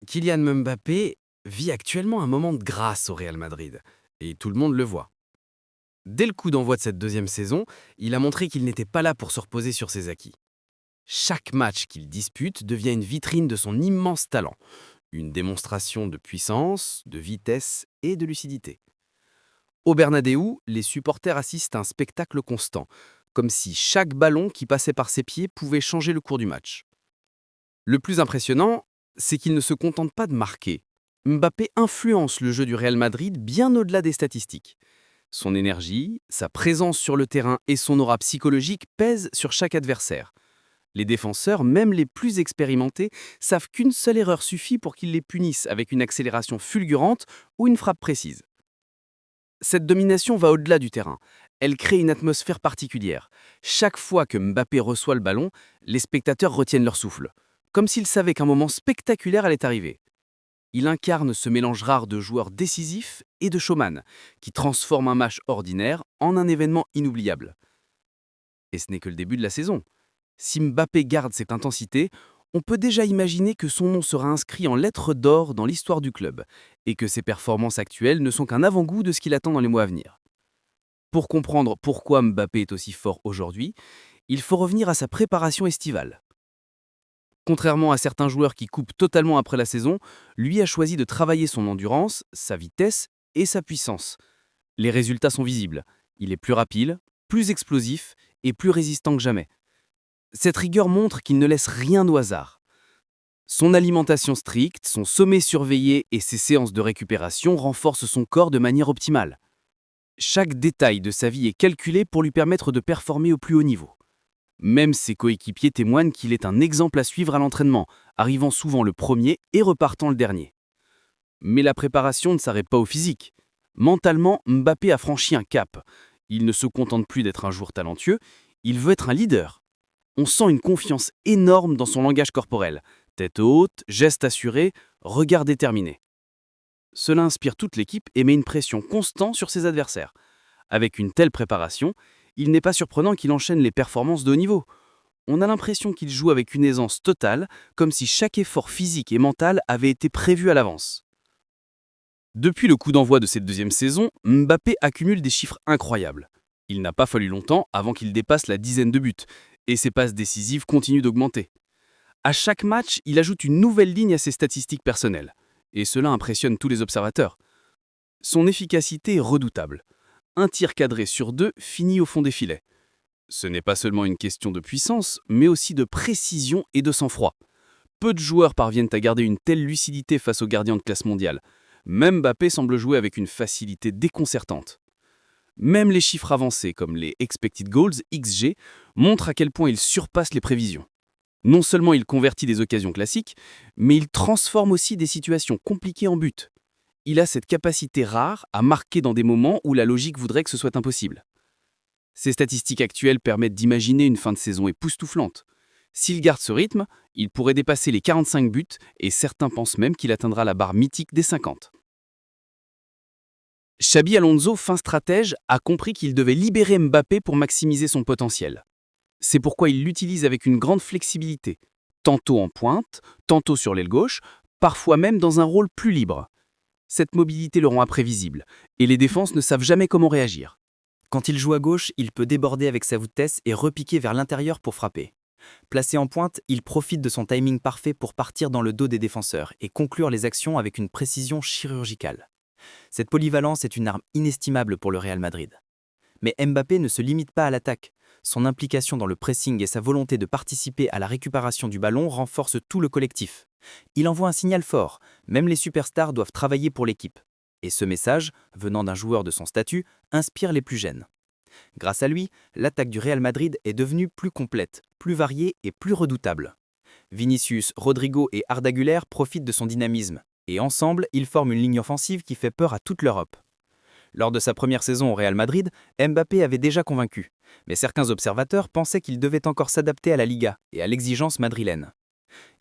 Kylian Mbappé vit actuellement un moment de grâce au Real Madrid, et tout le monde le voit. Dès le coup d'envoi de cette deuxième saison, il a montré qu'il n'était pas là pour se reposer sur ses acquis. Chaque match qu'il dispute devient une vitrine de son immense talent, une démonstration de puissance, de vitesse et de lucidité. Au Bernabéu, les supporters assistent à un spectacle constant, comme si chaque ballon qui passait par ses pieds pouvait changer le cours du match. Le plus impressionnant, c'est qu'il ne se contente pas de marquer. Mbappé influence le jeu du Real Madrid bien au-delà des statistiques. Son énergie, sa présence sur le terrain et son aura psychologique pèsent sur chaque adversaire. Les défenseurs, même les plus expérimentés, savent qu'une seule erreur suffit pour qu'ils les punissent avec une accélération fulgurante ou une frappe précise. Cette domination va au-delà du terrain. Elle crée une atmosphère particulière. Chaque fois que Mbappé reçoit le ballon, les spectateurs retiennent leur souffle, comme s'ils savaient qu'un moment spectaculaire allait arriver. Il incarne ce mélange rare de joueur décisif et de showman, qui transforme un match ordinaire en un événement inoubliable. Et ce n'est que le début de la saison. Si Mbappé garde cette intensité, on peut déjà imaginer que son nom sera inscrit en lettres d'or dans l'histoire du club, et que ses performances actuelles ne sont qu'un avant-goût de ce qu'il attend dans les mois à venir. Pour comprendre pourquoi Mbappé est aussi fort aujourd'hui, il faut revenir à sa préparation estivale. Contrairement à certains joueurs qui coupent totalement après la saison, lui a choisi de travailler son endurance, sa vitesse et sa puissance. Les résultats sont visibles. Il est plus rapide, plus explosif et plus résistant que jamais. Cette rigueur montre qu'il ne laisse rien au hasard. Son alimentation stricte, son sommeil surveillé et ses séances de récupération renforcent son corps de manière optimale. Chaque détail de sa vie est calculé pour lui permettre de performer au plus haut niveau. Même ses coéquipiers témoignent qu'il est un exemple à suivre à l'entraînement, arrivant souvent le premier et repartant le dernier. Mais la préparation ne s'arrête pas au physique. Mentalement, Mbappé a franchi un cap. Il ne se contente plus d'être un joueur talentueux, il veut être un leader. On sent une confiance énorme dans son langage corporel. Tête haute, gestes assurés, regard déterminé. Cela inspire toute l'équipe et met une pression constante sur ses adversaires. Avec une telle préparation, il n'est pas surprenant qu'il enchaîne les performances de haut niveau. On a l'impression qu'il joue avec une aisance totale, comme si chaque effort physique et mental avait été prévu à l'avance. Depuis le coup d'envoi de cette deuxième saison, Mbappé accumule des chiffres incroyables. Il n'a pas fallu longtemps avant qu'il dépasse la dizaine de buts, et ses passes décisives continuent d'augmenter. À chaque match, il ajoute une nouvelle ligne à ses statistiques personnelles, et cela impressionne tous les observateurs. Son efficacité est redoutable. Un tir cadré sur deux finit au fond des filets. Ce n'est pas seulement une question de puissance, mais aussi de précision et de sang-froid. Peu de joueurs parviennent à garder une telle lucidité face aux gardiens de classe mondiale. Même Mbappé semble jouer avec une facilité déconcertante. Même les chiffres avancés, comme les expected goals, XG, montrent à quel point il surpasse les prévisions. Non seulement il convertit des occasions classiques, mais il transforme aussi des situations compliquées en buts. Il a cette capacité rare à marquer dans des moments où la logique voudrait que ce soit impossible. Ses statistiques actuelles permettent d'imaginer une fin de saison époustouflante. S'il garde ce rythme, il pourrait dépasser les 45 buts et certains pensent même qu'il atteindra la barre mythique des 50. Xabi Alonso, fin stratège, a compris qu'il devait libérer Mbappé pour maximiser son potentiel. C'est pourquoi il l'utilise avec une grande flexibilité, tantôt en pointe, tantôt sur l'aile gauche, parfois même dans un rôle plus libre. Cette mobilité le rend imprévisible, et les défenses ne savent jamais comment réagir. Quand il joue à gauche, il peut déborder avec sa vitesse et repiquer vers l'intérieur pour frapper. Placé en pointe, il profite de son timing parfait pour partir dans le dos des défenseurs et conclure les actions avec une précision chirurgicale. Cette polyvalence est une arme inestimable pour le Real Madrid. Mais Mbappé ne se limite pas à l'attaque. Son implication dans le pressing et sa volonté de participer à la récupération du ballon renforcent tout le collectif. Il envoie un signal fort, même les superstars doivent travailler pour l'équipe. Et ce message, venant d'un joueur de son statut, inspire les plus jeunes. Grâce à lui, l'attaque du Real Madrid est devenue plus complète, plus variée et plus redoutable. Vinicius, Rodrigo et Arda Güler profitent de son dynamisme, et ensemble, ils forment une ligne offensive qui fait peur à toute l'Europe. Lors de sa première saison au Real Madrid, Mbappé avait déjà convaincu, mais certains observateurs pensaient qu'il devait encore s'adapter à la Liga et à l'exigence madrilène.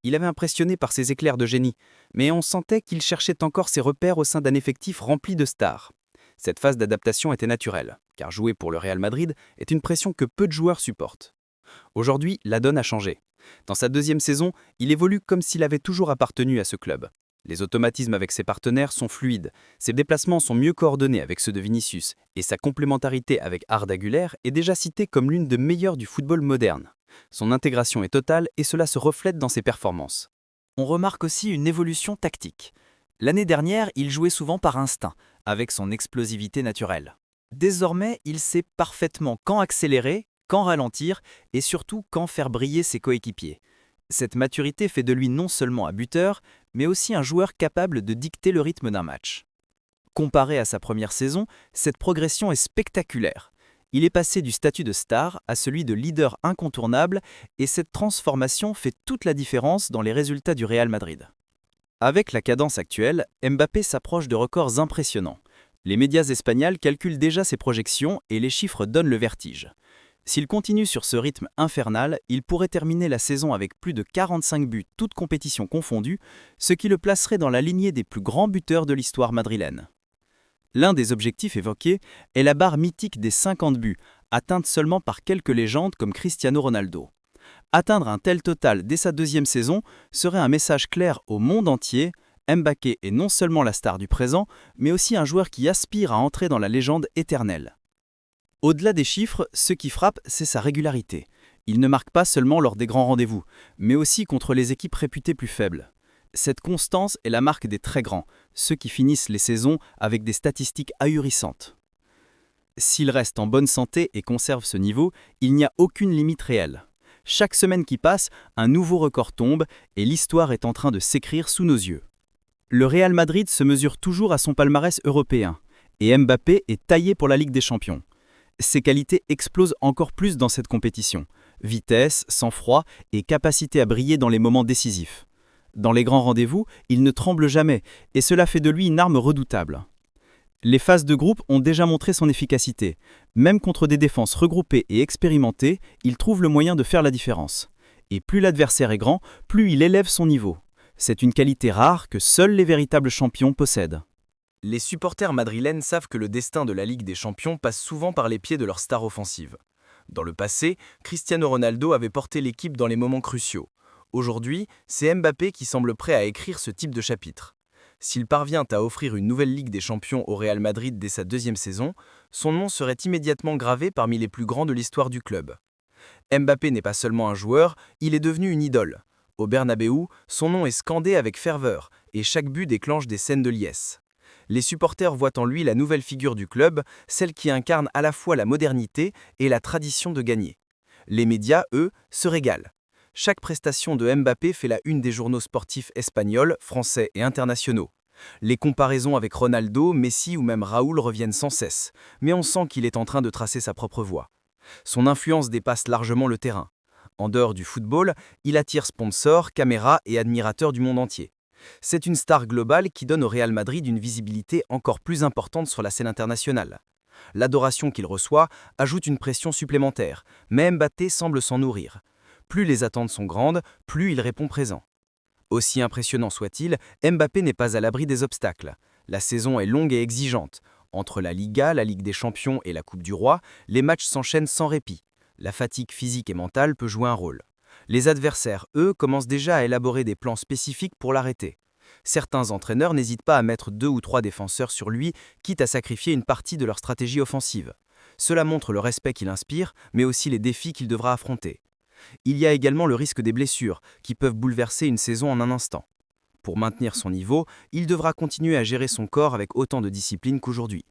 Il avait impressionné par ses éclairs de génie, mais on sentait qu'il cherchait encore ses repères au sein d'un effectif rempli de stars. Cette phase d'adaptation était naturelle, car jouer pour le Real Madrid est une pression que peu de joueurs supportent. Aujourd'hui, la donne a changé. Dans sa deuxième saison, il évolue comme s'il avait toujours appartenu à ce club. Les automatismes avec ses partenaires sont fluides, ses déplacements sont mieux coordonnés avec ceux de Vinicius, et sa complémentarité avec Arda Güler est déjà citée comme l'une des meilleures du football moderne. Son intégration est totale et cela se reflète dans ses performances. On remarque aussi une évolution tactique. L'année dernière, il jouait souvent par instinct, avec son explosivité naturelle. Désormais, il sait parfaitement quand accélérer, quand ralentir et surtout quand faire briller ses coéquipiers. Cette maturité fait de lui non seulement un buteur, mais aussi un joueur capable de dicter le rythme d'un match. Comparé à sa première saison, cette progression est spectaculaire. Il est passé du statut de star à celui de leader incontournable et cette transformation fait toute la différence dans les résultats du Real Madrid. Avec la cadence actuelle, Mbappé s'approche de records impressionnants. Les médias espagnols calculent déjà ses projections et les chiffres donnent le vertige. S'il continue sur ce rythme infernal, il pourrait terminer la saison avec plus de 45 buts, toutes compétitions confondues, ce qui le placerait dans la lignée des plus grands buteurs de l'histoire madrilène. L'un des objectifs évoqués est la barre mythique des 50 buts, atteinte seulement par quelques légendes comme Cristiano Ronaldo. Atteindre un tel total dès sa deuxième saison serait un message clair au monde entier. Mbappé est non seulement la star du présent, mais aussi un joueur qui aspire à entrer dans la légende éternelle. Au-delà des chiffres, ce qui frappe, c'est sa régularité. Il ne marque pas seulement lors des grands rendez-vous, mais aussi contre les équipes réputées plus faibles. Cette constance est la marque des très grands, ceux qui finissent les saisons avec des statistiques ahurissantes. S'il reste en bonne santé et conserve ce niveau, il n'y a aucune limite réelle. Chaque semaine qui passe, un nouveau record tombe et l'histoire est en train de s'écrire sous nos yeux. Le Real Madrid se mesure toujours à son palmarès européen, et Mbappé est taillé pour la Ligue des Champions. Ses qualités explosent encore plus dans cette compétition. Vitesse, sang-froid et capacité à briller dans les moments décisifs. Dans les grands rendez-vous, il ne tremble jamais et cela fait de lui une arme redoutable. Les phases de groupe ont déjà montré son efficacité. Même contre des défenses regroupées et expérimentées, il trouve le moyen de faire la différence. Et plus l'adversaire est grand, plus il élève son niveau. C'est une qualité rare que seuls les véritables champions possèdent. Les supporters madrilènes savent que le destin de la Ligue des Champions passe souvent par les pieds de leur star offensive. Dans le passé, Cristiano Ronaldo avait porté l'équipe dans les moments cruciaux. Aujourd'hui, c'est Mbappé qui semble prêt à écrire ce type de chapitre. S'il parvient à offrir une nouvelle Ligue des Champions au Real Madrid dès sa deuxième saison, son nom serait immédiatement gravé parmi les plus grands de l'histoire du club. Mbappé n'est pas seulement un joueur, il est devenu une idole. Au Bernabéu, son nom est scandé avec ferveur, et chaque but déclenche des scènes de liesse. Les supporters voient en lui la nouvelle figure du club, celle qui incarne à la fois la modernité et la tradition de gagner. Les médias, eux, se régalent. Chaque prestation de Mbappé fait la une des journaux sportifs espagnols, français et internationaux. Les comparaisons avec Ronaldo, Messi ou même Raoul reviennent sans cesse, mais on sent qu'il est en train de tracer sa propre voie. Son influence dépasse largement le terrain. En dehors du football, il attire sponsors, caméras et admirateurs du monde entier. C'est une star globale qui donne au Real Madrid une visibilité encore plus importante sur la scène internationale. L'adoration qu'il reçoit ajoute une pression supplémentaire, mais Mbappé semble s'en nourrir. Plus les attentes sont grandes, plus il répond présent. Aussi impressionnant soit-il, Mbappé n'est pas à l'abri des obstacles. La saison est longue et exigeante. Entre la Liga, la Ligue des Champions et la Coupe du Roi, les matchs s'enchaînent sans répit. La fatigue physique et mentale peut jouer un rôle. Les adversaires, eux, commencent déjà à élaborer des plans spécifiques pour l'arrêter. Certains entraîneurs n'hésitent pas à mettre 2 ou 3 défenseurs sur lui, quitte à sacrifier une partie de leur stratégie offensive. Cela montre le respect qu'il inspire, mais aussi les défis qu'il devra affronter. Il y a également le risque des blessures, qui peuvent bouleverser une saison en un instant. Pour maintenir son niveau, il devra continuer à gérer son corps avec autant de discipline qu'aujourd'hui.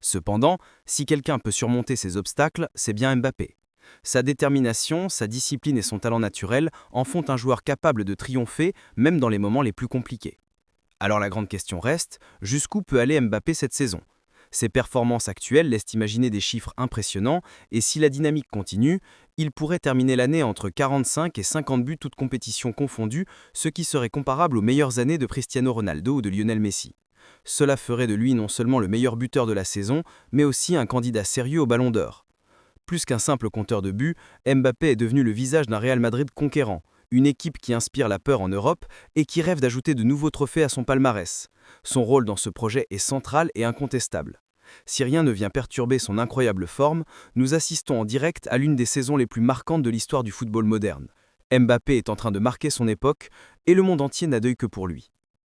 Cependant, si quelqu'un peut surmonter ces obstacles, c'est bien Mbappé. Sa détermination, sa discipline et son talent naturel en font un joueur capable de triompher, même dans les moments les plus compliqués. Alors la grande question reste, jusqu'où peut aller Mbappé cette saison ? Ses performances actuelles laissent imaginer des chiffres impressionnants, et si la dynamique continue, il pourrait terminer l'année entre 45 et 50 buts toutes compétitions confondues, ce qui serait comparable aux meilleures années de Cristiano Ronaldo ou de Lionel Messi. Cela ferait de lui non seulement le meilleur buteur de la saison, mais aussi un candidat sérieux au Ballon d'Or. Plus qu'un simple compteur de buts, Mbappé est devenu le visage d'un Real Madrid conquérant, une équipe qui inspire la peur en Europe et qui rêve d'ajouter de nouveaux trophées à son palmarès. Son rôle dans ce projet est central et incontestable. Si rien ne vient perturber son incroyable forme, nous assistons en direct à l'une des saisons les plus marquantes de l'histoire du football moderne. Mbappé est en train de marquer son époque et le monde entier n'a d'œil que pour lui.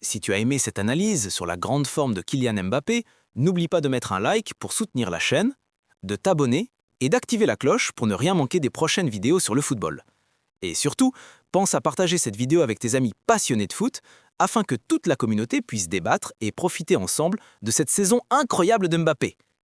Si tu as aimé cette analyse sur la grande forme de Kylian Mbappé, n'oublie pas de mettre un like pour soutenir la chaîne, de t'abonner et d'activer la cloche pour ne rien manquer des prochaines vidéos sur le football. Et surtout, pense à partager cette vidéo avec tes amis passionnés de foot afin que toute la communauté puisse débattre et profiter ensemble de cette saison incroyable de Mbappé.